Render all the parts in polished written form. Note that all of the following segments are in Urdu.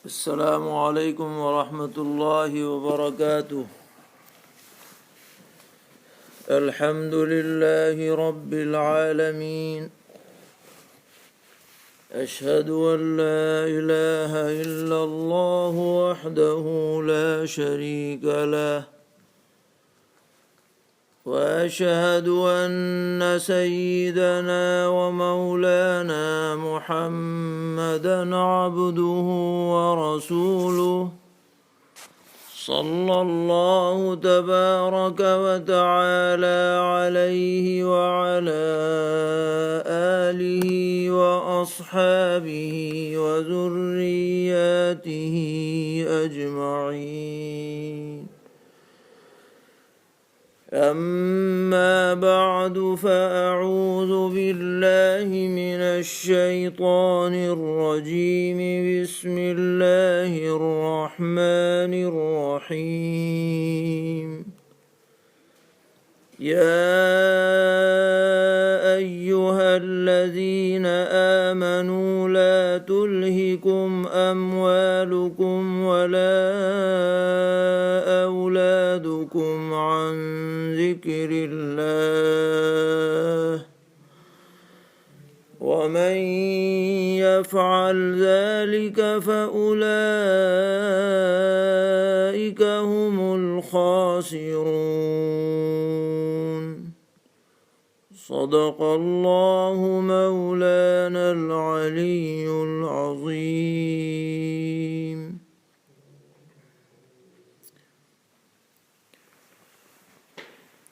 السلام علیکم ورحمۃ اللہ وبرکاتہ۔ الحمد للہ رب العالمین، اشہد ان لا الہ الا اللہ وحدہ لا شریک لہ، واشہد ان سیدنا ومولانا محمدا عبدہ ورسولہ، صلی اللہ تبارک وتعالی علیہ وعلی آلہ واصحابہ وذریاتہ اجمعین۔ اما بعد فاعوذ باللہ من الشیطان الرجیم، بسم اللہ الرحمن الرحیم۔ یا ایہا الذین آمنوا لا تلہکم اموالکم ولا اولادکم عن ذکر اللہ، ومن يفعل ذلك فأولئك هم الخاسرون۔ صدق اللہ مولانا العلی العظیم۔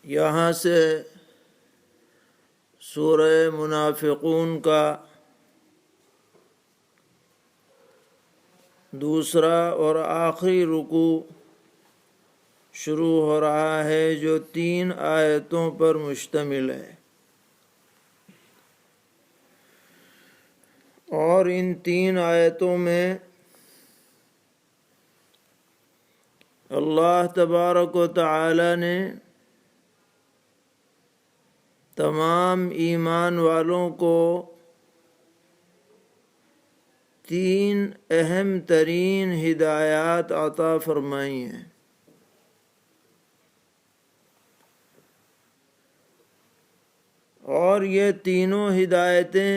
یہاں سے سورہ منافقون کا دوسرا اور آخری رکوع شروع ہو رہا ہے، جو 3 آیتوں پر مشتمل ہے، اور ان 3 آیتوں میں اللہ تبارک و تعالی نے تمام ایمان والوں کو 3 اہم ترین ہدایات عطا فرمائی ہیں۔ اور یہ تینوں ہدایتیں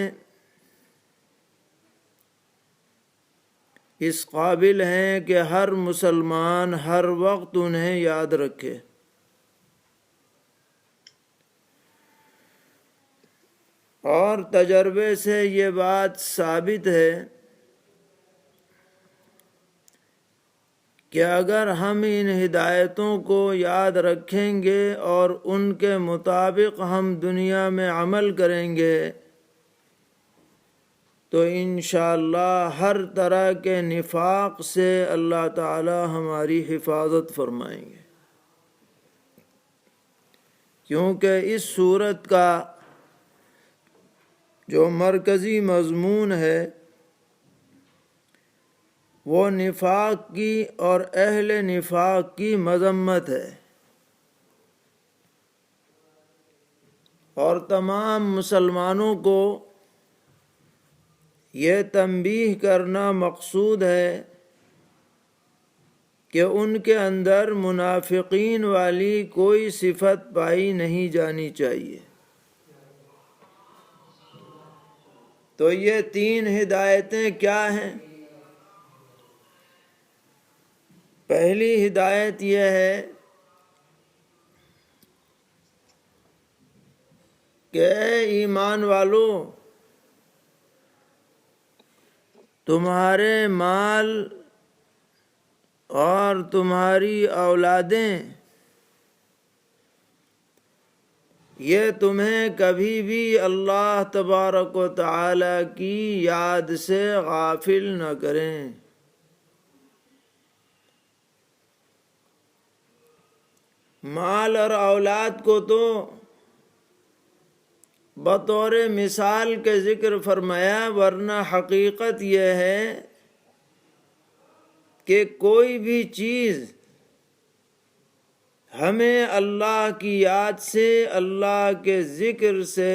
اس قابل ہیں کہ ہر مسلمان ہر وقت انہیں یاد رکھے۔ اور تجربے سے یہ بات ثابت ہے کہ اگر ہم ان ہدایتوں کو یاد رکھیں گے اور ان کے مطابق ہم دنیا میں عمل کریں گے تو انشاءاللہ ہر طرح کے نفاق سے اللہ تعالی ہماری حفاظت فرمائیں گے، کیونکہ اس سورت کا جو مرکزی مضمون ہے وہ نفاق کی اور اہل نفاق کی مذمت ہے، اور تمام مسلمانوں کو یہ تنبیہ کرنا مقصود ہے کہ ان کے اندر منافقین والی کوئی صفت پائی نہیں جانی چاہیے۔ تو یہ 3 ہدایتیں کیا ہیں؟ پہلی ہدایت یہ ہے کہ اے ایمان والو، تمہارے مال اور تمہاری اولادیں یہ تمہیں کبھی بھی اللہ تبارک و تعالی کی یاد سے غافل نہ کریں۔ مال اور اولاد کو تو بطور مثال کے ذکر فرمایا، ورنہ حقیقت یہ ہے کہ کوئی بھی چیز ہمیں اللہ کی یاد سے، اللہ کے ذکر سے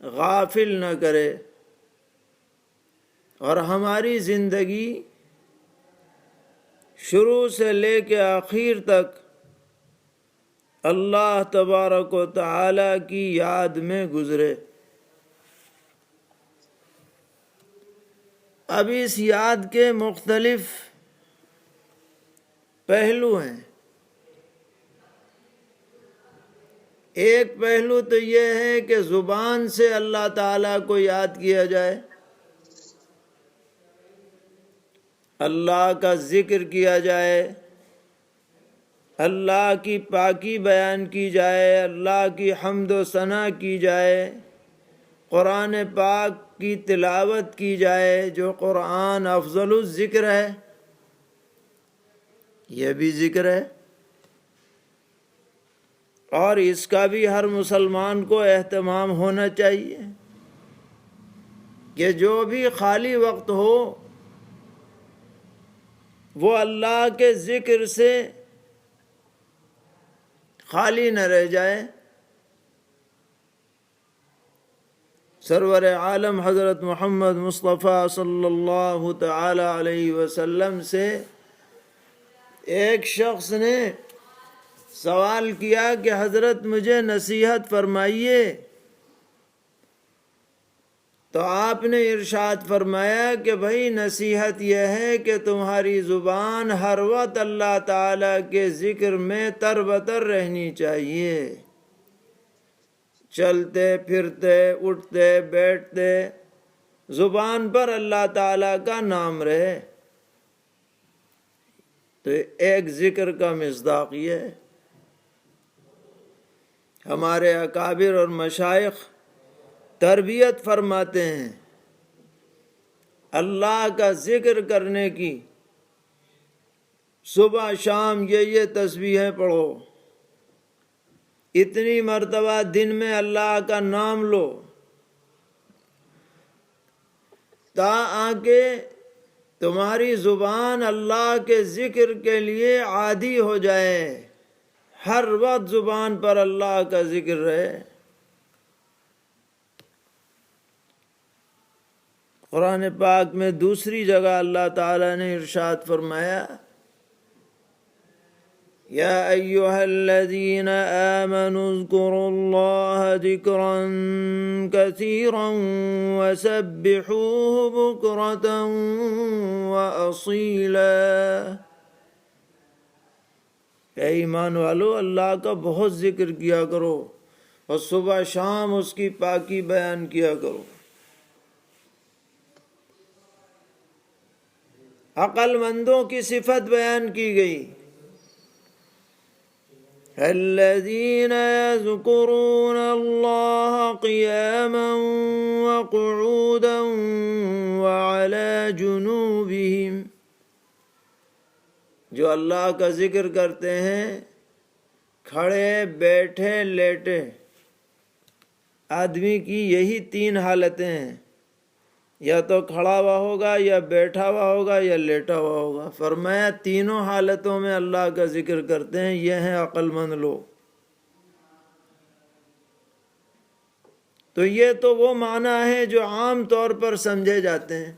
غافل نہ کرے۔ اور ہماری زندگی شروع سے لے کے آخر تک اللہ تبارک و تعالی کی یاد میں گزرے۔ اب اس یاد کے مختلف پہلو ہیں۔ ایک پہلو تو یہ ہے کہ زبان سے اللہ تعالیٰ کو یاد کیا جائے، اللہ کا ذکر کیا جائے، اللہ کی پاکی بیان کی جائے، اللہ کی حمد و ثنا کی جائے، قرآن پاک کی تلاوت کی جائے، جو قرآن افضل الذکر ہے، یہ بھی ذکر ہے، اور اس کا بھی ہر مسلمان کو اہتمام ہونا چاہیے کہ جو بھی خالی وقت ہو وہ اللہ کے ذکر سے خالی نہ رہ جائے۔ سرور عالم حضرت محمد مصطفیٰ صلی اللہ تعالی علیہ وسلم سے ایک شخص نے سوال کیا کہ حضرت مجھے نصیحت فرمائیے، تو آپ نے ارشاد فرمایا کہ بھائی نصیحت یہ ہے کہ تمہاری زبان ہر وقت اللہ تعالیٰ کے ذکر میں تر بتر رہنی چاہیے، چلتے پھرتے اٹھتے بیٹھتے زبان پر اللہ تعالیٰ کا نام رہے۔ تو ایک ذکر کا مصداق یہ ہے۔ ہمارے اکابر اور مشائخ تربیت فرماتے ہیں اللہ کا ذکر کرنے کی، صبح شام یہ تسبیحیں پڑھو، اتنی مرتبہ دن میں اللہ کا نام لو، تاکہ تمہاری زبان اللہ کے ذکر کے لیے عادی ہو جائے، ہر وقت زبان پر اللہ کا ذکر رہے۔ قرآن پاک میں دوسری جگہ اللہ تعالیٰ نے ارشاد فرمایا یا ایھا الذین آمنوا اذکروا اللہ ذکرا کثیرا وسبحوہ بکرۃ واصیلا۔ اے ایمان والو، اللہ کا بہت ذکر کیا کرو اور صبح شام اس کی پاکی بیان کیا کرو۔ عقل مندوں کی صفت بیان کی گئی، الذین یذکرون اللہ قیاما وقعودا وعلی جنوبہم، جو اللہ کا ذکر کرتے ہیں کھڑے بیٹھے لیٹے۔ آدمی کی یہی تین حالتیں ہیں، یا تو کھڑا ہوا ہوگا، یا بیٹھا ہوا ہوگا، یا لیٹا ہوا ہوگا۔ فرمایا تینوں حالتوں میں اللہ کا ذکر کرتے ہیں، یہ ہیں عقل مند لوگ۔ تو یہ تو وہ معنی ہے جو عام طور پر سمجھے جاتے ہیں،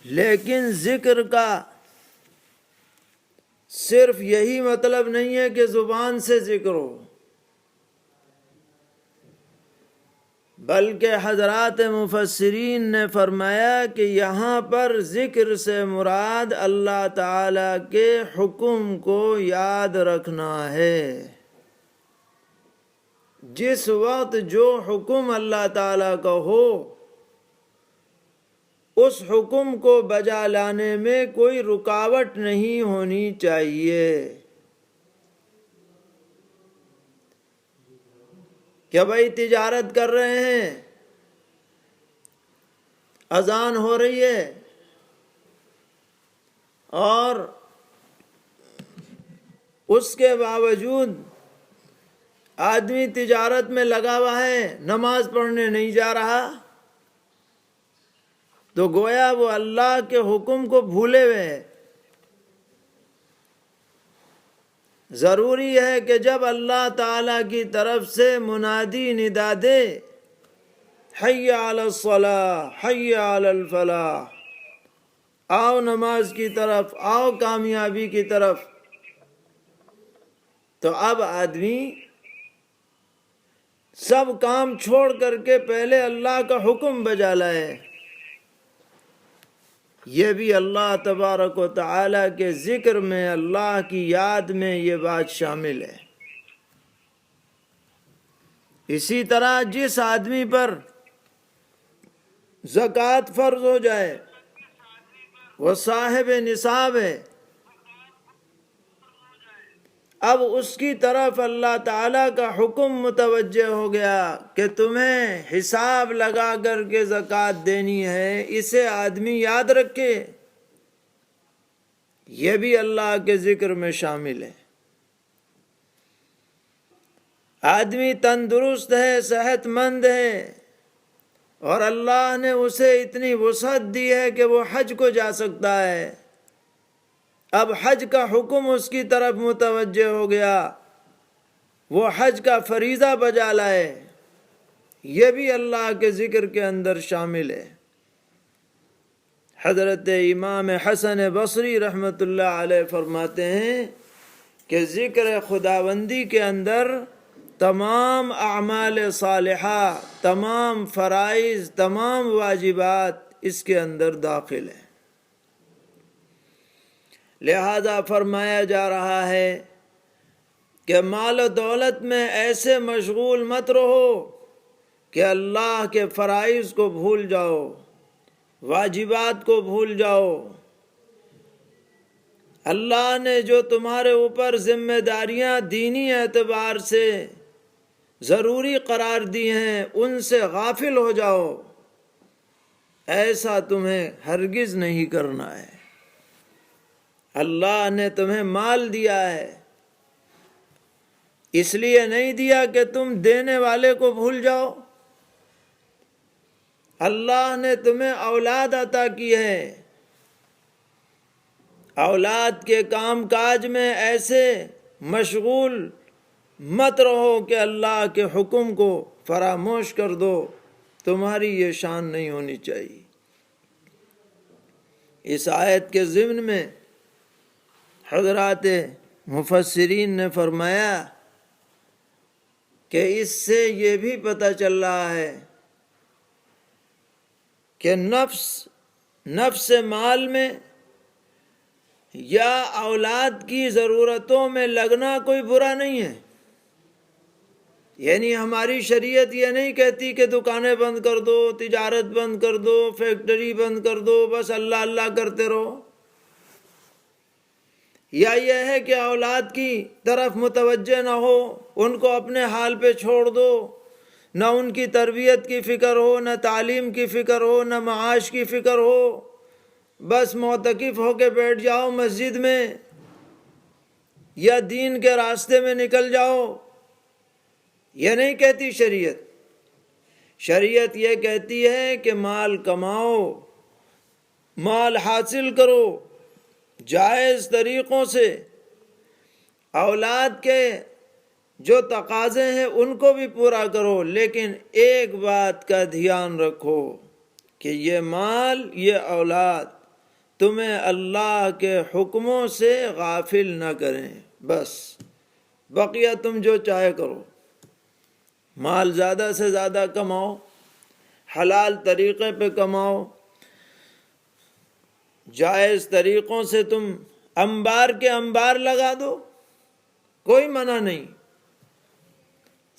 لیکن ذکر کا صرف یہی مطلب نہیں ہے کہ زبان سے ذکر ہو، بلکہ حضرات مفسرین نے فرمایا کہ یہاں پر ذکر سے مراد اللہ تعالیٰ کے حکم کو یاد رکھنا ہے۔ جس وقت جو حکم اللہ تعالیٰ کا ہو، اس حکم کو بجا لانے میں کوئی رکاوٹ نہیں ہونی چاہیے۔ کہ بھائی تجارت کر رہے ہیں، اذان ہو رہی ہے اور اس کے باوجود آدمی تجارت میں لگا ہوا ہے، نماز پڑھنے نہیں جا رہا، تو گویا وہ اللہ کے حکم کو بھولے ہوئے ہے۔ ضروری ہے کہ جب اللہ تعالیٰ کی طرف سے منادی ندا دے حی علی الصلاح حی علی الفلاح، آؤ نماز کی طرف، آؤ کامیابی کی طرف۔ تو اب آدمی سب کام چھوڑ کر کے پہلے اللہ کا حکم بجا لائے۔ یہ بھی اللہ تبارک و تعالیٰ کے ذکر میں، اللہ کی یاد میں یہ بات شامل ہے۔ اسی طرح جس آدمی پر زکوٰۃ فرض ہو جائے وہ صاحب نصاب ہے، اب اس کی طرف اللہ تعالیٰ کا حکم متوجہ ہو گیا کہ تمہیں حساب لگا کر کے زکوٰۃ دینی ہے، اسے آدمی یاد رکھے۔ یہ بھی اللہ کے ذکر میں شامل ہے۔ آدمی تندرست ہے، صحت مند ہے، اور اللہ نے اسے اتنی وسعت دی ہے کہ وہ حج کو جا سکتا ہے، اب حج کا حکم اس کی طرف متوجہ ہو گیا، وہ حج کا فریضہ بجا لائے، یہ بھی اللہ کے ذکر کے اندر شامل ہے۔ حضرت امام حسن بصری رحمۃ اللہ علیہ فرماتے ہیں کہ ذکر خداوندی کے اندر تمام اعمال صالحہ، تمام فرائض، تمام واجبات اس کے اندر داخل ہیں۔ لہذا فرمایا جا رہا ہے کہ مال و دولت میں ایسے مشغول مت رہو کہ اللہ کے فرائض کو بھول جاؤ، واجبات کو بھول جاؤ۔ اللہ نے جو تمہارے اوپر ذمہ داریاں دینی اعتبار سے ضروری قرار دی ہیں ان سے غافل ہو جاؤ، ایسا تمہیں ہرگز نہیں کرنا ہے۔ اللہ نے تمہیں مال دیا ہے، اس لیے نہیں دیا کہ تم دینے والے کو بھول جاؤ۔ اللہ نے تمہیں اولاد عطا کی ہے، اولاد کے کام کاج میں ایسے مشغول مت رہو کہ اللہ کے حکم کو فراموش کر دو، تمہاری یہ شان نہیں ہونی چاہیے۔ اس آیت کے ضمن میں حضرات مفسرین نے فرمایا کہ اس سے یہ بھی پتہ چل رہا ہے کہ نفس مال میں یا اولاد کی ضرورتوں میں لگنا کوئی برا نہیں ہے۔ یعنی ہماری شریعت یہ نہیں کہتی کہ دکانیں بند کر دو، تجارت بند کر دو، فیکٹری بند کر دو، بس اللہ اللہ کرتے رہو، یا یہ ہے کہ اولاد کی طرف متوجہ نہ ہو، ان کو اپنے حال پہ چھوڑ دو، نہ ان کی تربیت کی فکر ہو، نہ تعلیم کی فکر ہو، نہ معاش کی فکر ہو، بس معتکف ہو کے بیٹھ جاؤ مسجد میں یا دین کے راستے میں نکل جاؤ۔ یہ نہیں کہتی شریعت۔ شریعت یہ کہتی ہے کہ مال کماؤ، مال حاصل کرو جائز طریقوں سے، اولاد کے جو تقاضے ہیں ان کو بھی پورا کرو، لیکن ایک بات کا دھیان رکھو کہ یہ مال، یہ اولاد تمہیں اللہ کے حکموں سے غافل نہ کریں، بس بقیہ تم جو چاہے کرو۔ مال زیادہ سے زیادہ کماؤ، حلال طریقے پہ کماؤ، جائز طریقوں سے تم انبار کے انبار لگا دو، کوئی منع نہیں۔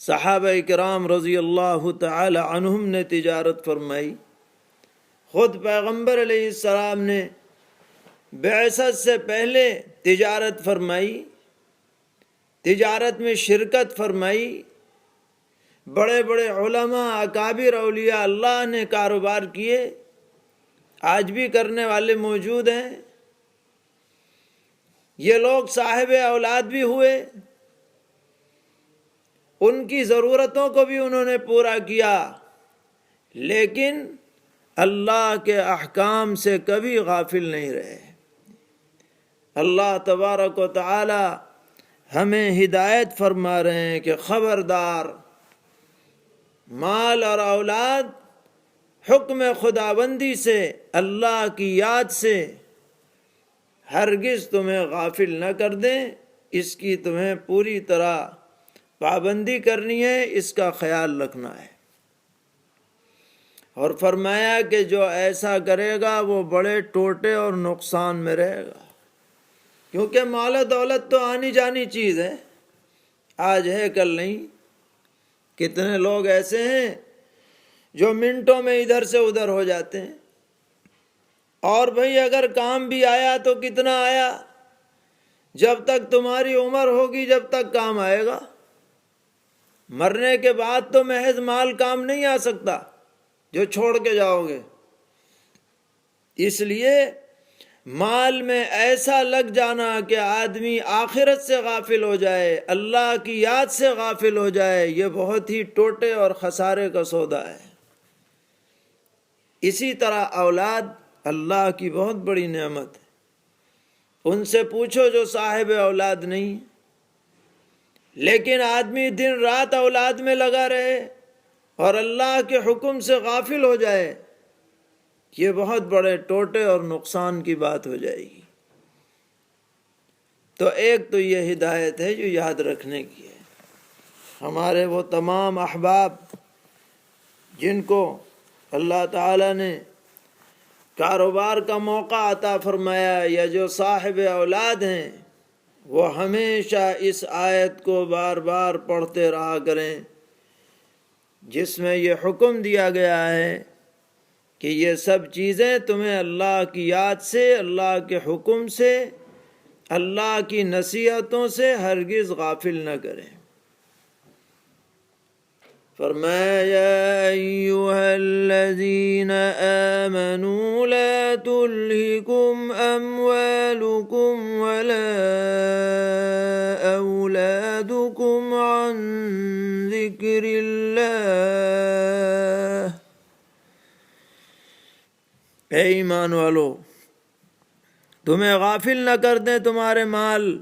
صحابہ کرام رضی اللہ تعالی عنہم نے تجارت فرمائی، خود پیغمبر علیہ السلام نے بعثت سے پہلے تجارت فرمائی، تجارت میں شرکت فرمائی، بڑے بڑے علماء، اکابر اولیاء اللہ نے کاروبار کیے، آج بھی کرنے والے موجود ہیں۔ یہ لوگ صاحب اولاد بھی ہوئے، ان کی ضرورتوں کو بھی انہوں نے پورا کیا، لیکن اللہ کے احکام سے کبھی غافل نہیں رہے۔ اللہ تبارک و تعالی ہمیں ہدایت فرما رہے ہیں کہ خبردار، مال اور اولاد حکم خداوندی سے، اللہ کی یاد سے ہرگز تمہیں غافل نہ کر دیں، اس کی تمہیں پوری طرح پابندی کرنی ہے، اس کا خیال رکھنا ہے۔ اور فرمایا کہ جو ایسا کرے گا وہ بڑے ٹوٹے اور نقصان میں رہے گا، کیونکہ مال و دولت تو آنی جانی چیز ہے، آج ہے کل نہیں۔ کتنے لوگ ایسے ہیں جو منٹوں میں ادھر سے ادھر ہو جاتے ہیں، اور بھئی اگر کام بھی آیا تو کتنا آیا؟ جب تک تمہاری عمر ہوگی جب تک کام آئے گا، مرنے کے بعد تو محض مال کام نہیں آ سکتا جو چھوڑ کے جاؤ گے۔ اس لیے مال میں ایسا لگ جانا کہ آدمی آخرت سے غافل ہو جائے، اللہ کی یاد سے غافل ہو جائے، یہ بہت ہی ٹوٹے اور خسارے کا سودا ہے۔ اسی طرح اولاد اللہ کی بہت بڑی نعمت ہے، ان سے پوچھو جو صاحب اولاد نہیں، لیکن آدمی دن رات اولاد میں لگا رہے اور اللہ کے حکم سے غافل ہو جائے، یہ بہت بڑے ٹوٹے اور نقصان کی بات ہو جائے گی۔ تو ایک تو یہ ہدایت ہے جو یاد رکھنے کی ہے۔ ہمارے وہ تمام احباب جن کو اللہ تعالیٰ نے کاروبار کا موقع عطا فرمایا یا جو صاحب اولاد ہیں، وہ ہمیشہ اس آیت کو بار بار پڑھتے رہا کریں، جس میں یہ حکم دیا گیا ہے کہ یہ سب چیزیں تمہیں اللہ کی یاد سے، اللہ کے حکم سے، اللہ کی نصیحتوں سے ہرگز غافل نہ کریں۔ فرمایا یا ایھا الذین آمنوا لا تلہکم اموالکم ولا اولادکم عن ذکر اللہ۔ اے ایمان والو، تمہیں غافل نہ کر دیں تمہارے مال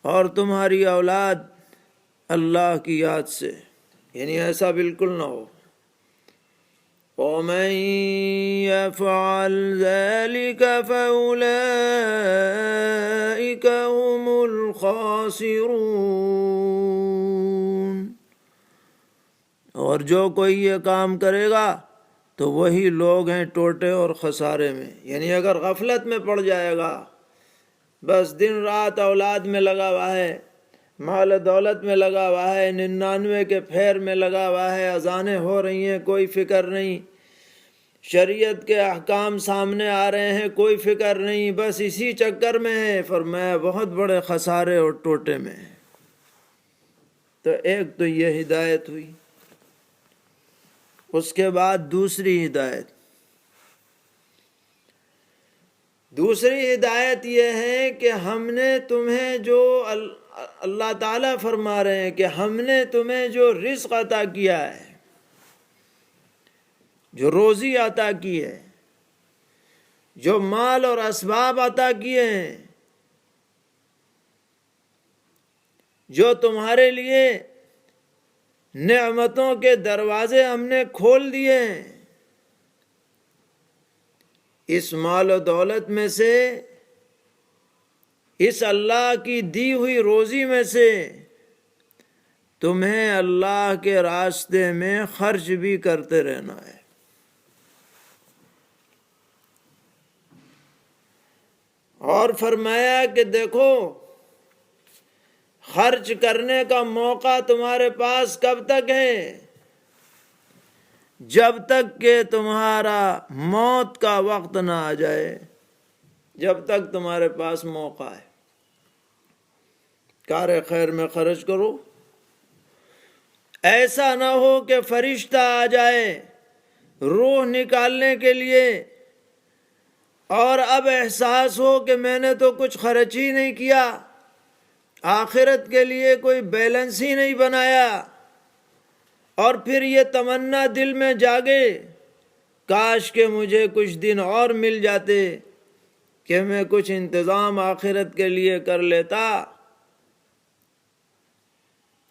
اور تمہاری اولاد اللہ کی یاد سے، یعنی ایسا بالکل نہ ہو۔ وَمَن يَفْعَلْ ذَلِكَ فَأُولَئِكَ هُمُ الْخَاسِرُونَ۔ اور جو کوئی یہ کام کرے گا تو وہی لوگ ہیں ٹوٹے اور خسارے میں، یعنی اگر غفلت میں پڑ جائے گا، بس دن رات اولاد میں لگا ہوا ہے، مال دولت میں لگا ہوا ہے، 99 کے پھیر میں لگا ہوا ہے، اذانیں ہو رہی ہیں کوئی فکر نہیں، شریعت کے احکام سامنے آ رہے ہیں کوئی فکر نہیں، بس اسی چکر میں ہے، فرمایا بہت بڑے خسارے اور ٹوٹے میں ہے۔ تو ایک تو یہ ہدایت ہوئی، اس کے بعد دوسری ہدایت یہ ہے کہ ہم نے تمہیں جو اللہ تعالیٰ فرما رہے ہیں کہ ہم نے تمہیں جو رزق عطا کیا ہے، جو روزی عطا کی ہے، جو مال اور اسباب عطا کیے ہیں، جو تمہارے لیے نعمتوں کے دروازے ہم نے کھول دیے ہیں، اس مال و دولت میں سے، اس اللہ کی دی ہوئی روزی میں سے تمہیں اللہ کے راستے میں خرچ بھی کرتے رہنا ہے۔ اور فرمایا کہ دیکھو، خرچ کرنے کا موقع تمہارے پاس کب تک ہے؟ جب تک کہ تمہارا موت کا وقت نہ آ جائے، جب تک تمہارے پاس موقع ہے، کار خیر میں خرچ کرو۔ ایسا نہ ہو کہ فرشتہ آ جائے روح نکالنے کے لیے اور اب احساس ہو کہ میں نے تو کچھ خرچ ہی نہیں کیا، آخرت کے لیے کوئی بیلنس ہی نہیں بنایا، اور پھر یہ تمنا دل میں جاگے کاش کہ مجھے کچھ دن اور مل جاتے کہ میں کچھ انتظام آخرت کے لیے کر لیتا۔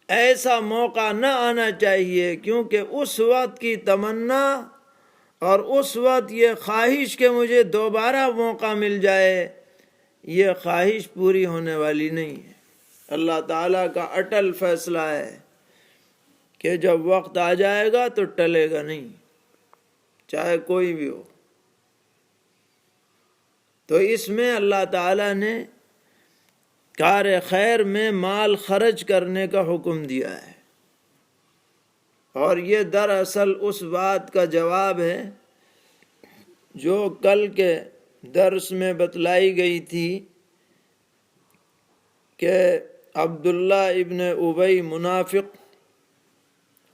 ایسا موقع نہ آنا چاہیے، کیونکہ اس وقت کی تمنا اور اس وقت یہ خواہش کہ مجھے دوبارہ موقع مل جائے، یہ خواہش پوری ہونے والی نہیں ہے۔ اللہ تعالیٰ کا اٹل فیصلہ ہے کہ جب وقت آ جائے گا تو ٹلے گا نہیں، چاہے کوئی بھی ہو۔ تو اس میں اللہ تعالیٰ نے کار خیر میں مال خرچ کرنے کا حکم دیا ہے، اور یہ دراصل اس بات کا جواب ہے جو کل کے درس میں بتلائی گئی تھی کہ عبداللہ ابن ابی منافق،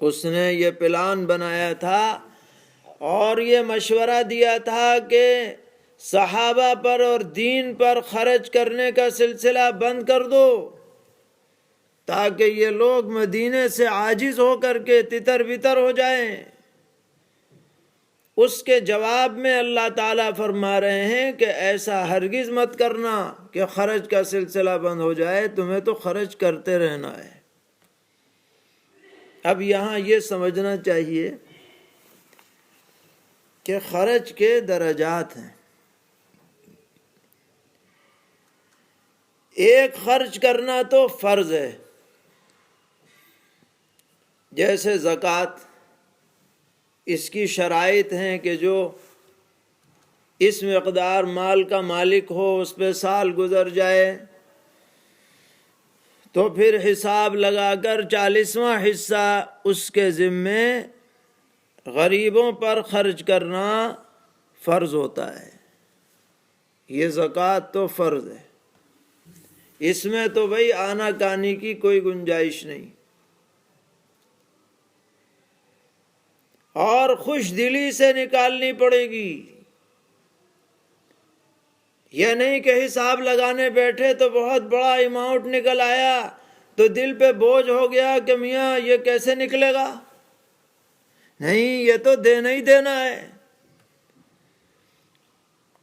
اس نے یہ پلان بنایا تھا اور یہ مشورہ دیا تھا کہ صحابہ پر اور دین پر خرچ کرنے کا سلسلہ بند کر دو، تاکہ یہ لوگ مدینے سے عاجز ہو کر کے تتر بتر ہو جائیں۔ اس کے جواب میں اللہ تعالیٰ فرما رہے ہیں کہ ایسا ہرگز مت کرنا کہ خرچ کا سلسلہ بند ہو جائے، تمہیں تو خرچ کرتے رہنا ہے۔ اب یہاں یہ سمجھنا چاہیے کہ خرچ کے درجات ہیں۔ ایک خرچ کرنا تو فرض ہے، جیسے زکوٰۃ، اس کی شرائط ہیں کہ جو اس مقدار مال کا مالک ہو، اس پہ سال گزر جائے تو پھر حساب لگا کر 40واں حصہ اس کے ذمے غریبوں پر خرچ کرنا فرض ہوتا ہے۔ یہ زکوٰۃ تو فرض ہے، اس میں تو بھئی آنا کانی کی کوئی گنجائش نہیں، اور خوش دلی سے نکالنی پڑے گی۔ یہ نہیں کہ حساب لگانے بیٹھے تو بہت بڑا اماؤنٹ نکل آیا تو دل پہ بوجھ ہو گیا کہ میاں یہ کیسے نکلے گا۔ نہیں، یہ تو دینا ہی دینا ہے۔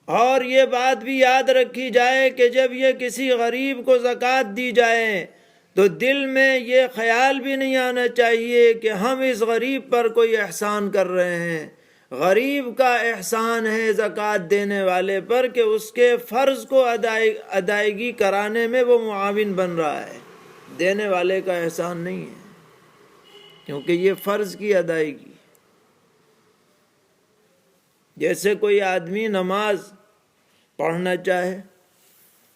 اور یہ بات بھی یاد رکھی جائے کہ جب یہ کسی غریب کو زکوٰۃ دی جائے تو دل میں یہ خیال بھی نہیں آنا چاہیے کہ ہم اس غریب پر کوئی احسان کر رہے ہیں۔ غریب کا احسان ہے زکوٰۃ دینے والے پر کہ اس کے فرض کو ادائیگی کرانے میں وہ معاون بن رہا ہے، دینے والے کا احسان نہیں ہے، کیونکہ یہ فرض کی ادائیگی۔ جیسے کوئی آدمی نماز پڑھنا چاہے،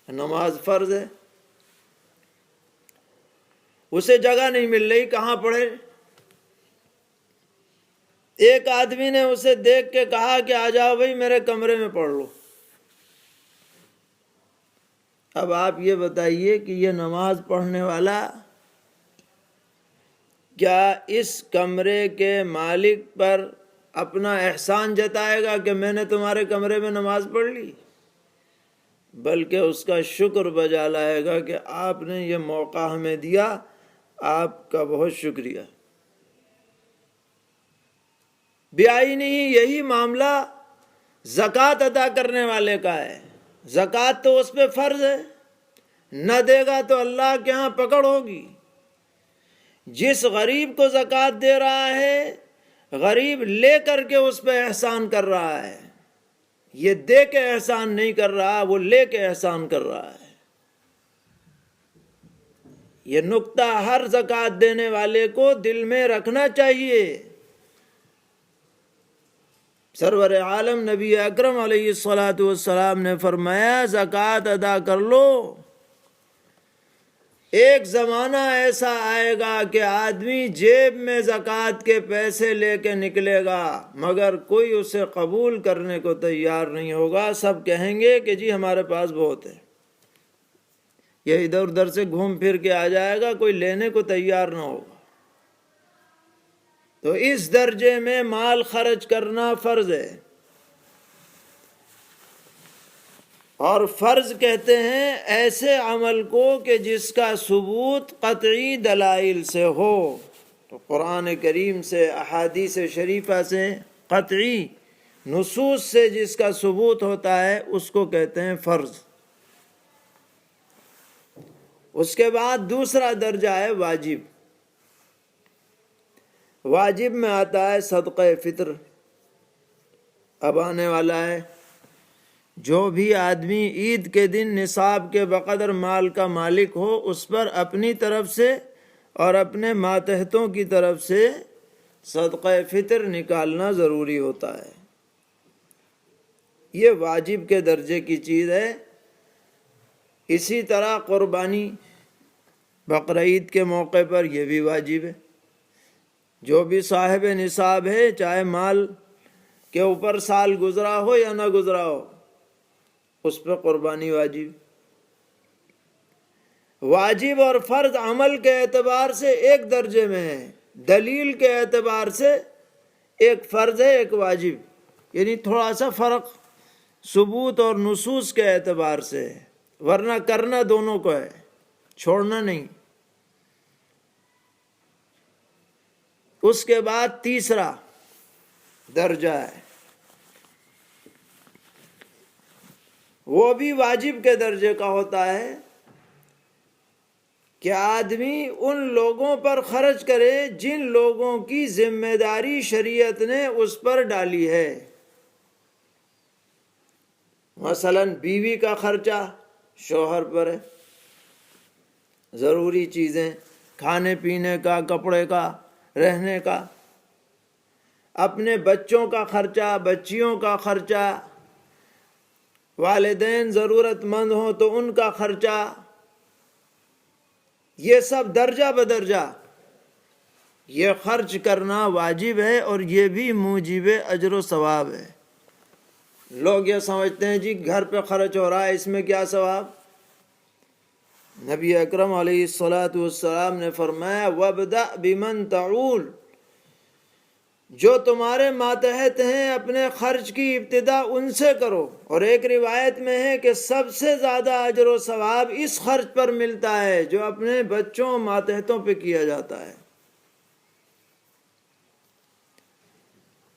نماز فرض ہے، اسے جگہ نہیں مل رہی، کہاں پڑھے؟ ایک آدمی نے اسے دیکھ کے کہا کہ آ جاؤ بھائی میرے کمرے میں پڑھ لو۔ اب آپ یہ بتائیے کہ یہ نماز پڑھنے والا کیا اس کمرے کے مالک پر اپنا احسان جتائے گا کہ میں نے تمہارے کمرے میں نماز پڑھ لی؟ بلکہ اس کا شکر بجا لائے گا کہ آپ نے یہ موقع ہمیں دیا، آپ کا بہت شکریہ۔ بیائی نہیں، یہی معاملہ زکوٰۃ ادا کرنے والے کا ہے۔ زکوٰۃ تو اس پہ فرض ہے، نہ دے گا تو اللہ کے ہاں پکڑ ہوگی۔ جس غریب کو زکوٰۃ دے رہا ہے، غریب لے کر کے اس پہ احسان کر رہا ہے، یہ دے کے احسان نہیں کر رہا، وہ لے کے احسان کر رہا ہے۔ یہ نقطہ ہر زکوٰۃ دینے والے کو دل میں رکھنا چاہیے۔ سرور عالم نبی اکرم علیہ الصلاۃ والسلام نے فرمایا زکوٰۃ ادا کر لو، ایک زمانہ ایسا آئے گا کہ آدمی جیب میں زکوٰۃ کے پیسے لے کے نکلے گا مگر کوئی اسے قبول کرنے کو تیار نہیں ہوگا، سب کہیں گے کہ جی ہمارے پاس بہت ہے۔ یہ ادھر ادھر سے گھوم پھر کے آ جائے گا، کوئی لینے کو تیار نہ ہوگا۔ تو اس درجے میں مال خرچ کرنا فرض ہے، اور فرض کہتے ہیں ایسے عمل کو کہ جس کا ثبوت قطعی دلائل سے ہو۔ تو قرآن کریم سے، احادیث شریفہ سے، قطعی نصوص سے جس کا ثبوت ہوتا ہے اس کو کہتے ہیں فرض۔ اس کے بعد دوسرا درجہ ہے واجب۔ واجب میں آتا ہے صدقہ فطر، اب آنے والا ہے۔ جو بھی آدمی عید کے دن نصاب کے بقدر مال کا مالک ہو، اس پر اپنی طرف سے اور اپنے ماتحتوں کی طرف سے صدقہ فطر نکالنا ضروری ہوتا ہے۔ یہ واجب کے درجے کی چیز ہے۔ اسی طرح قربانی بقرعید کے موقع پر یہ بھی واجب ہے۔ جو بھی صاحب نصاب ہے، چاہے مال کے اوپر سال گزرا ہو یا نہ گزرا ہو، اس پہ قربانی واجب۔ واجب اور فرض عمل کے اعتبار سے ایک درجے میں ہے، دلیل کے اعتبار سے ایک فرض ہے ایک واجب، یعنی تھوڑا سا فرق ثبوت اور نصوص کے اعتبار سے ہے، ورنہ کرنا دونوں کو ہے، چھوڑنا نہیں۔ اس کے بعد تیسرا درجہ ہے، وہ بھی واجب کے درجے کا ہوتا ہے کہ آدمی ان لوگوں پر خرچ کرے جن لوگوں کی ذمہ داری شریعت نے اس پر ڈالی ہے۔ مثلا بیوی کا خرچہ شوہر پر ہے، ضروری چیزیں، کھانے پینے کا، کپڑے کا، رہنے کا۔ اپنے بچوں کا خرچہ، بچیوں کا خرچہ، والدین ضرورت مند ہوں تو ان کا خرچہ، یہ سب درجہ بدرجہ یہ خرچ کرنا واجب ہے، اور یہ بھی موجب اجر و ثواب ہے۔ لوگ یہ سمجھتے ہیں جی گھر پہ خرچ ہو رہا ہے، اس میں کیا ثواب؟ نبی اکرم علیہ الصلاۃ والسلام نے فرمایا وَابْدَأْ بِمَنْ تَعُولُ، جو تمہارے ماتحت ہیں اپنے خرچ کی ابتدا ان سے کرو۔ اور ایک روایت میں ہے کہ سب سے زیادہ اجر و ثواب اس خرچ پر ملتا ہے جو اپنے بچوں ماتحتوں پہ کیا جاتا ہے۔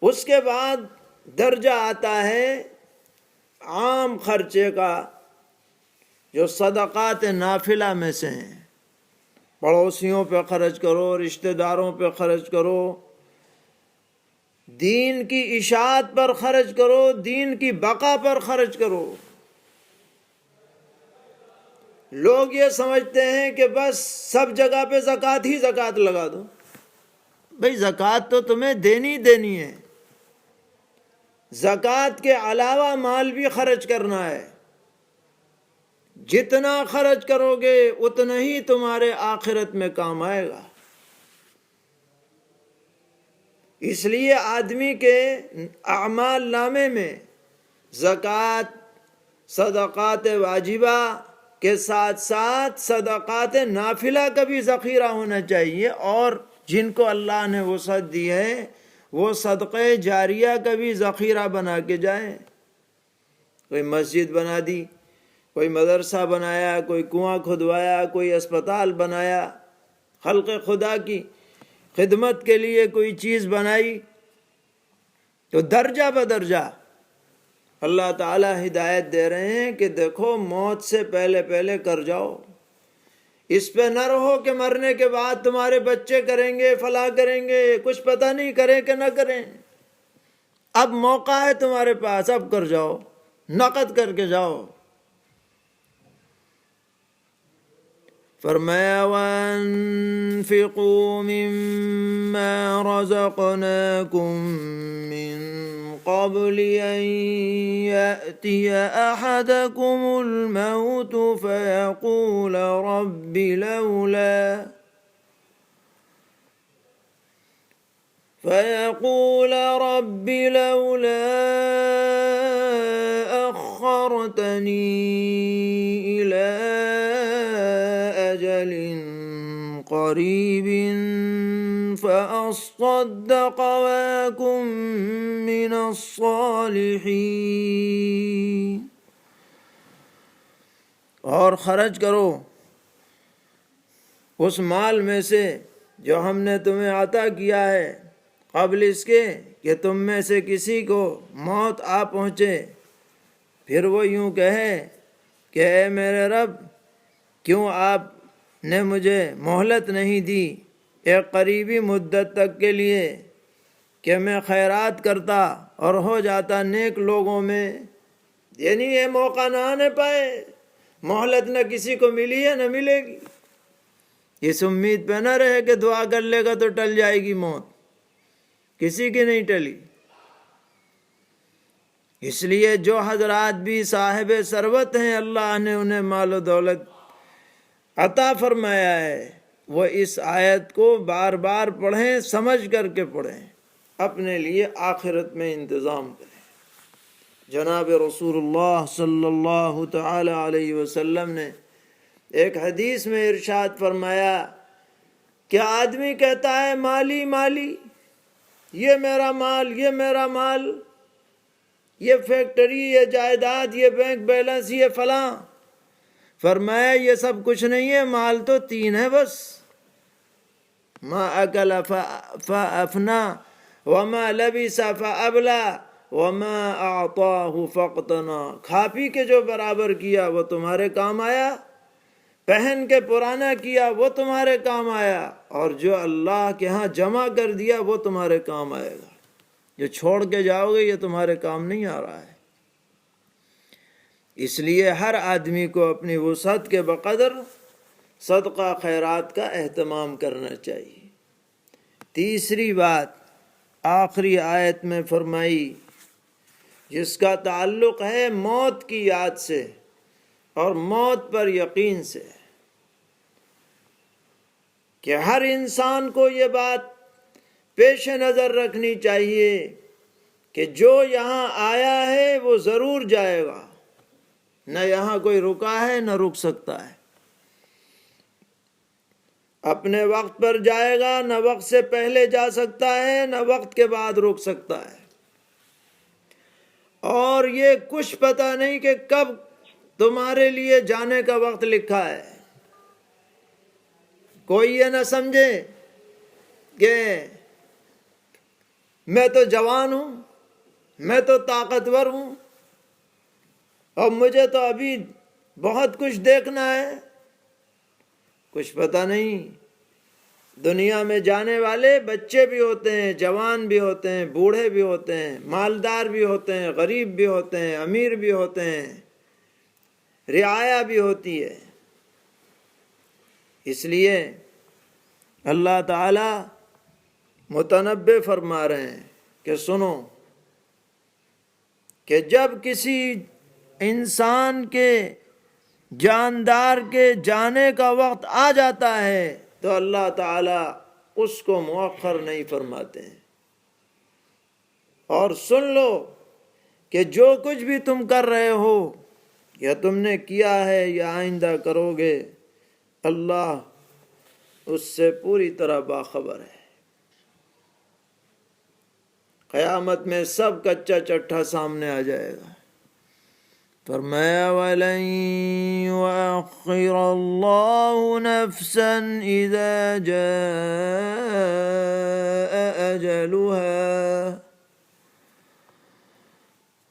اس کے بعد درجہ آتا ہے عام خرچے کا، جو صدقات نافلہ میں سے ہیں۔ پڑوسیوں پہ خرچ کرو، رشتہ داروں پہ خرچ کرو، دین کی اشاعت پر خرچ کرو، دین کی بقا پر خرچ کرو۔ لوگ یہ سمجھتے ہیں کہ بس سب جگہ پہ زکوٰۃ ہی زکوٰۃ لگا دو۔ بھئی زکوٰۃ تو تمہیں دینی ہے، زکوٰۃ کے علاوہ مال بھی خرچ کرنا ہے۔ جتنا خرچ کرو گے اتنا ہی تمہارے آخرت میں کام آئے گا۔ اس لیے آدمی کے اعمال نامے میں زکوٰۃ، صدقات واجبہ کے ساتھ ساتھ صدقات نافلہ کا بھی ذخیرہ ہونا چاہیے، اور جن کو اللہ نے وسعت دی ہے وہ صدقہ جاریہ کا بھی ذخیرہ بنا کے جائیں۔ کوئی مسجد بنا دی، کوئی مدرسہ بنایا، کوئی کنواں کھدوایا، کوئی اسپتال بنایا، خلق خدا کی خدمت کے لیے کوئی چیز بنائی، تو درجہ بدرجہ اللہ تعالیٰ ہدایت دے رہے ہیں کہ دیکھو موت سے پہلے پہلے کر جاؤ۔ اس پہ نہ رہو کہ مرنے کے بعد تمہارے بچے کریں گے، فلاں کریں گے، کچھ پتہ نہیں کریں کہ نہ کریں۔ اب موقع ہے تمہارے پاس، اب کر جاؤ، نقد کر کے جاؤ۔ فرمایا وَأَنفِقُوا مِمَّا رَزَقْنَاكُم مِّن قَبْلِ أَن يَأْتِيَ أَحَدَكُمُ الْمَوْتُ فَيَقُولَ رَبِّ لَوْلَا أَخَّرْتَنِي إِلَىٰ أَجَلٍ قَرِيبٍ فَأَصَّدَّقَ وَأَكُن مِّنَ الصَّالِحِينَ۔ اور خرچ کرو اس مال میں سے جو ہم نے تمہیں عطا کیا ہے، قبل اس کے کہ تم میں سے کسی کو موت آ پہنچے، پھر وہ یوں کہے کہ اے میرے رب، کیوں آپ نے مجھے مہلت نہیں دی ایک قریبی مدت تک کے لیے کہ میں خیرات کرتا اور ہو جاتا نیک لوگوں میں، یعنی یہ موقع نہ آنے پائے، مہلت نہ کسی کو ملی ہے نہ ملے گی، اس امید پہ نہ رہے کہ دعا کر لے گا تو ٹل جائے گی موت، کسی کی نہیں ٹلی۔ اس لیے جو حضرات بھی صاحب ثروت ہیں، اللہ نے انہیں مال و دولت عطا فرمایا ہے، وہ اس آیت کو بار بار پڑھیں، سمجھ کر کے پڑھیں، اپنے لیے آخرت میں انتظام کریں۔ جناب رسول اللہ صلی اللہ تعالی علیہ وسلم نے ایک حدیث میں ارشاد فرمایا کہ آدمی کہتا ہے مالی مالی، یہ میرا مال، یہ میرا مال، یہ فیکٹری، یہ جائیداد، یہ بینک بیلنس، یہ فلاں۔ فرمایا یہ سب کچھ نہیں ہے، مال تو تین ہے بس، ما اکل فافنا وما لبس فابلا وما اعطاہ فاقتنا۔ کھا پی کے جو برابر کیا وہ تمہارے کام آیا، پہن کے پرانا کیا وہ تمہارے کام آیا، اور جو اللہ کے ہاں جمع کر دیا وہ تمہارے کام آئے گا، جو چھوڑ کے جاؤ گے یہ تمہارے کام نہیں آ رہا ہے۔ اس لیے ہر آدمی کو اپنی وسعت کے بقدر صدقہ خیرات کا اہتمام کرنا چاہیے۔ تیسری بات آخری آیت میں فرمائی، جس کا تعلق ہے موت کی یاد سے اور موت پر یقین سے، کہ ہر انسان کو یہ بات پیش نظر رکھنی چاہیے کہ جو یہاں آیا ہے وہ ضرور جائے گا، نہ یہاں کوئی رکا ہے نہ رک سکتا ہے، اپنے وقت پر جائے گا، نہ وقت سے پہلے جا سکتا ہے نہ وقت کے بعد رک سکتا ہے، اور یہ کچھ پتہ نہیں کہ کب تمہارے لیے جانے کا وقت لکھا ہے۔ کوئی یہ نہ سمجھے کہ میں تو جوان ہوں، میں تو طاقتور ہوں اور مجھے تو ابھی بہت کچھ دیکھنا ہے۔ کچھ پتہ نہیں، دنیا میں جانے والے بچے بھی ہوتے ہیں، جوان بھی ہوتے ہیں، بوڑھے بھی ہوتے ہیں، مالدار بھی ہوتے ہیں، غریب بھی ہوتے ہیں، امیر بھی ہوتے ہیں، رعایا بھی ہوتی ہے۔ اس لیے اللہ تعالی متنبہ فرما رہے ہیں کہ سنو، کہ جب کسی انسان کے جاندار کے جانے کا وقت آ جاتا ہے تو اللہ تعالیٰ اس کو مؤخر نہیں فرماتے ہیں۔ اور سن لو کہ جو کچھ بھی تم کر رہے ہو یا تم نے کیا ہے یا آئندہ کرو گے، اللہ اس سے پوری طرح باخبر ہے۔ قیامت میں سب کچا چٹھا سامنے آ جائے گا۔ فرمایا وَلَن يُؤَخِّرَ اللَّهُ نَفْسًا إِذَا جَاءَ أَجَلُهَا،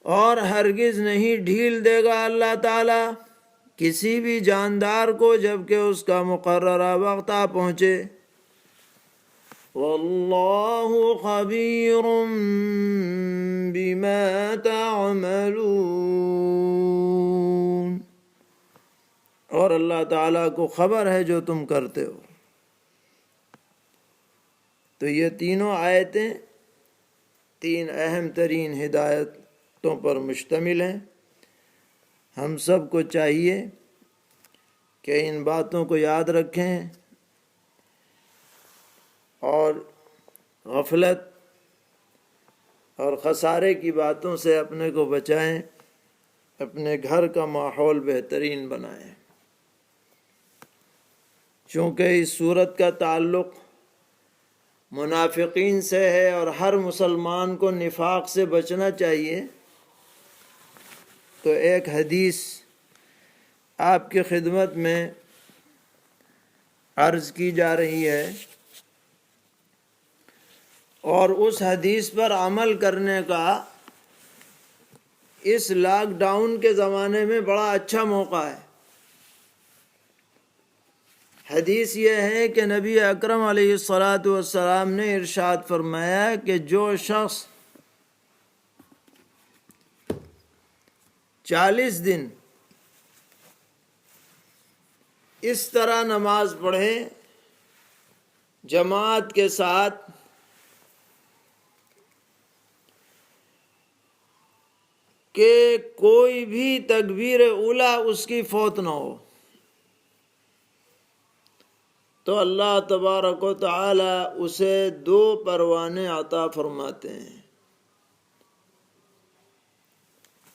اور ہرگز نہیں ڈھیل دے گا اللہ تعالی کسی بھی جاندار کو جب کہ اس کا مقررہ وقت آ پہنچے۔ واللہ خبیر بما تعملون، اور اللہ تعالیٰ کو خبر ہے جو تم کرتے ہو۔ تو یہ تینوں آیتیں تین اہم ترین ہدایتوں پر مشتمل ہیں۔ ہم سب کو چاہیے کہ ان باتوں کو یاد رکھیں اور غفلت اور خسارے کی باتوں سے اپنے کو بچائیں، اپنے گھر کا ماحول بہترین بنائیں۔ چونکہ اس صورت کا تعلق منافقین سے ہے اور ہر مسلمان کو نفاق سے بچنا چاہیے، تو ایک حدیث آپ کی خدمت میں عرض کی جا رہی ہے، اور اس حدیث پر عمل کرنے کا اس لاک ڈاؤن کے زمانے میں بڑا اچھا موقع ہے۔ حدیث یہ ہے کہ نبی اکرم علیہ الصلاۃ والسلام نے ارشاد فرمایا کہ جو شخص 40 دن اس طرح نماز پڑھے جماعت کے ساتھ کہ کوئی بھی تکبیر اولیٰ اس کی فوت نہ ہو، تو اللہ تبارک و تعالی اسے 2 پروانے عطا فرماتے ہیں،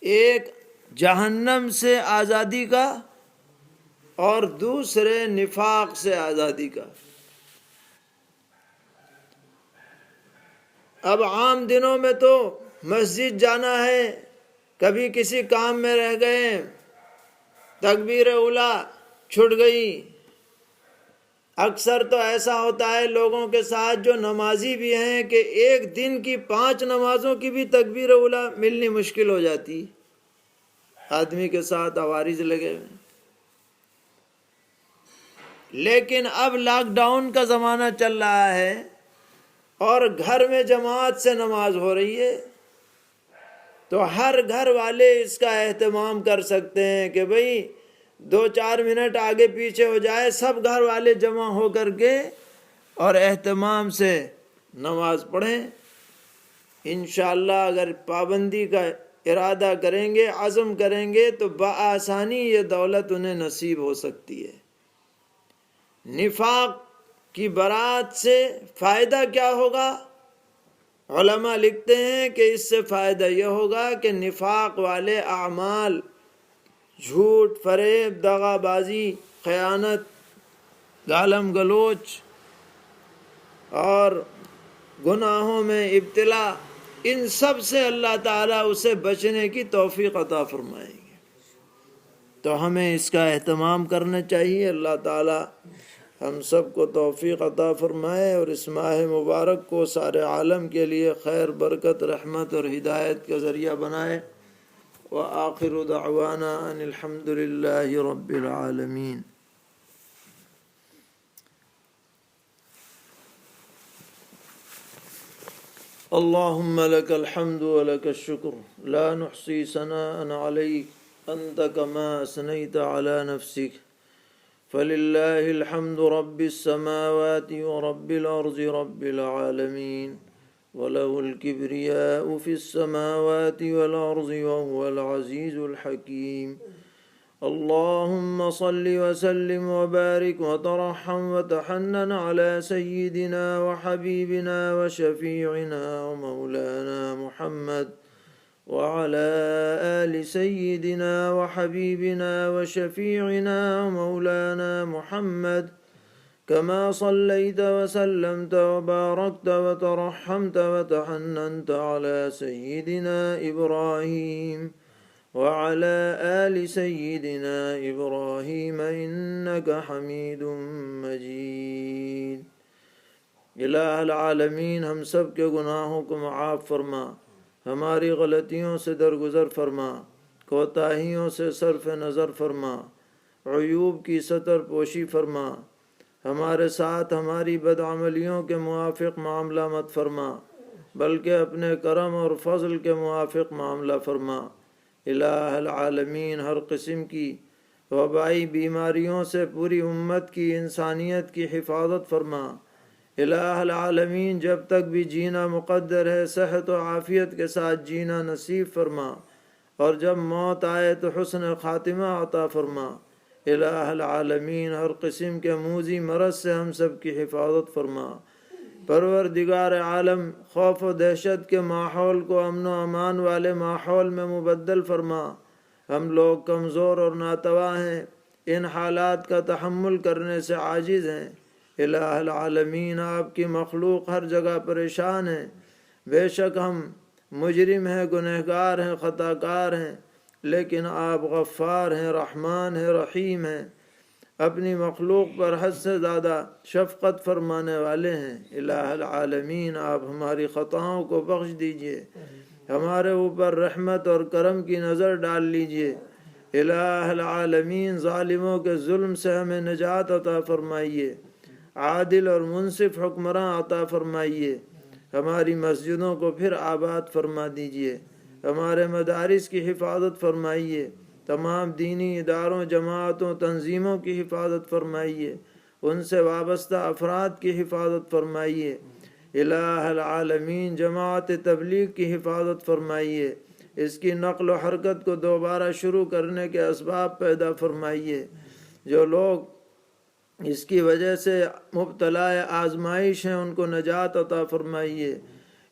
ایک جہنم سے آزادی کا اور دوسرے نفاق سے آزادی کا۔ اب عام دنوں میں تو مسجد جانا ہے، کبھی کسی کام میں رہ گئے، تکبیر اولیٰ چھٹ گئی۔ اکثر تو ایسا ہوتا ہے لوگوں کے ساتھ جو نمازی بھی ہیں کہ ایک دن کی 5 نمازوں کی بھی تکبیر اولیٰ ملنی مشکل ہو جاتی، آدمی کے ساتھ عوارض لگے ہوئے۔ لیکن اب لاک ڈاؤن کا زمانہ چل رہا ہے اور گھر میں جماعت سے نماز ہو رہی ہے، تو ہر گھر والے اس کا اہتمام کر سکتے ہیں کہ بھئی 2-4 منٹ آگے پیچھے ہو جائے، سب گھر والے جمع ہو کر کے اور اہتمام سے نماز پڑھیں۔ انشاءاللہ اگر پابندی کا ارادہ کریں گے، عزم کریں گے، تو بآسانی یہ دولت انہیں نصیب ہو سکتی ہے۔ نفاق کی برات سے فائدہ کیا ہوگا؟ علماء لکھتے ہیں کہ اس سے فائدہ یہ ہوگا کہ نفاق والے اعمال، جھوٹ، فریب، دغا بازی، خیانت، گالم گلوچ اور گناہوں میں ابتلا، ان سب سے اللہ تعالیٰ اسے بچنے کی توفیق عطا فرمائیں گے۔ تو ہمیں اس کا اہتمام کرنا چاہیے۔ اللہ تعالیٰ ہم سب کو توفیق عطا فرمائے اور اس ماہ مبارک کو سارے عالم کے لیے خیر، برکت، رحمت اور ہدایت کا ذریعہ بنائے۔ وآخر دعوانا ان الحمد للہ رب العالمین۔ اللہم لک الحمد ولک الشکر لا نحصی ثناء علیک انت کما اثنیت علی نفسک فللہ الحمد رب السماوات ورب الارض رب العالمین وله الكبریاء فی السماوات والارض وهو العزیز الحکیم۔ اللهم صل وسلم وبارك وترحم وتحنن على سيدنا وحبيبنا وشفيعنا ومولانا محمد وعلى آل سيدنا وحبيبنا وشفيعنا ومولانا محمد كما صليت وسلمت وباركت وترحمت وتحننت على سيدنا إبراهيم وعلى آل سيدنا إبراهيم إنك حميد مجيد۔ الہ العالمین ہم سب کے گناہوں کو معاف فرما، ہماری غلطیوں سے درگزر فرما، کوتاہیوں سے صرف نظر فرما، عیوب کی ستر پوشی فرما، ہمارے ساتھ ہماری بدعملیوں کے موافق معاملہ مت فرما، بلکہ اپنے کرم اور فضل کے موافق معاملہ فرما۔ الہ العالمین ہر قسم کی وبائی بیماریوں سے پوری امت کی، انسانیت کی حفاظت فرما۔ الہ العالمین جب تک بھی جینا مقدر ہے صحت و عافیت کے ساتھ جینا نصیب فرما، اور جب موت آئے تو حسن خاتمہ عطا فرما۔ الہ العالمین ہر قسم کے موذی مرض سے ہم سب کی حفاظت فرما۔ پروردگار عالم خوف و دہشت کے ماحول کو امن و امان والے ماحول میں مبدل فرما۔ ہم لوگ کمزور اور ناتواں ہیں، ان حالات کا تحمل کرنے سے عاجز ہیں۔ الہ العالمین آپ کی مخلوق ہر جگہ پریشان ہے۔ بے شک ہم مجرم ہیں، گنہگار ہیں، خطا کار ہیں، لیکن آپ غفار ہیں، رحمان ہیں، رحیم ہیں، اپنی مخلوق پر حد سے زیادہ شفقت فرمانے والے ہیں۔ الہ العالمین آپ ہماری خطاؤں کو بخش دیجئے، ہمارے اوپر رحمت اور کرم کی نظر ڈال لیجئے۔ الہ العالمین ظالموں کے ظلم سے ہمیں نجات عطا فرمائیے، عادل اور منصف حکمراں عطا فرمائیے، ہماری مسجدوں کو پھر آباد فرما دیجیے، ہمارے مدارس کی حفاظت فرمائیے، تمام دینی اداروں، جماعتوں، تنظیموں کی حفاظت فرمائیے، ان سے وابستہ افراد کی حفاظت فرمائیے، الہ العالمین جماعت تبلیغ کی حفاظت فرمائیے، اس کی نقل و حرکت کو دوبارہ شروع کرنے کے اسباب پیدا فرمائیے، جو لوگ اس کی وجہ سے مبتلا آزمائش ہیں ان کو نجات عطا فرمائیے،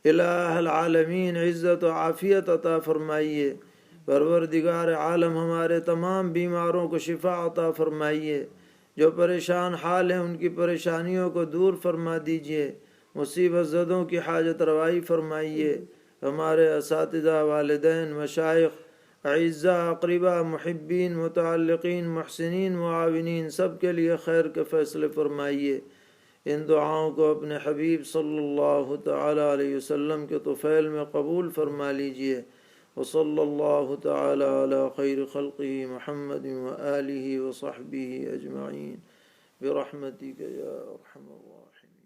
الہ العالمین عزت و عافیت عطا فرمائیے، پروردگار عالم ہمارے تمام بیماروں کو شفا عطا فرمائیے، جو پریشان حال ہیں ان کی پریشانیوں کو دور فرما دیجیے، مصیبت زدوں کی حاجت روائی فرمائیے، ہمارے اساتذہ، والدین، مشائخ، اعزاء، اقرباء، محبین، متعلقین، محسنین، معاونین سب کے لیے خیر کے فیصلے فرمائیے۔ ان دعاؤں کو اپنے حبیب صلی اللہ تعالی علیہ وسلم کے طفیل میں قبول فرما لیجئے۔ وصلی اللہ تعالی علی خیر خلقہ محمد وآلہ وصحبہ اجمعین برحمتک یا ارحم الراحمین۔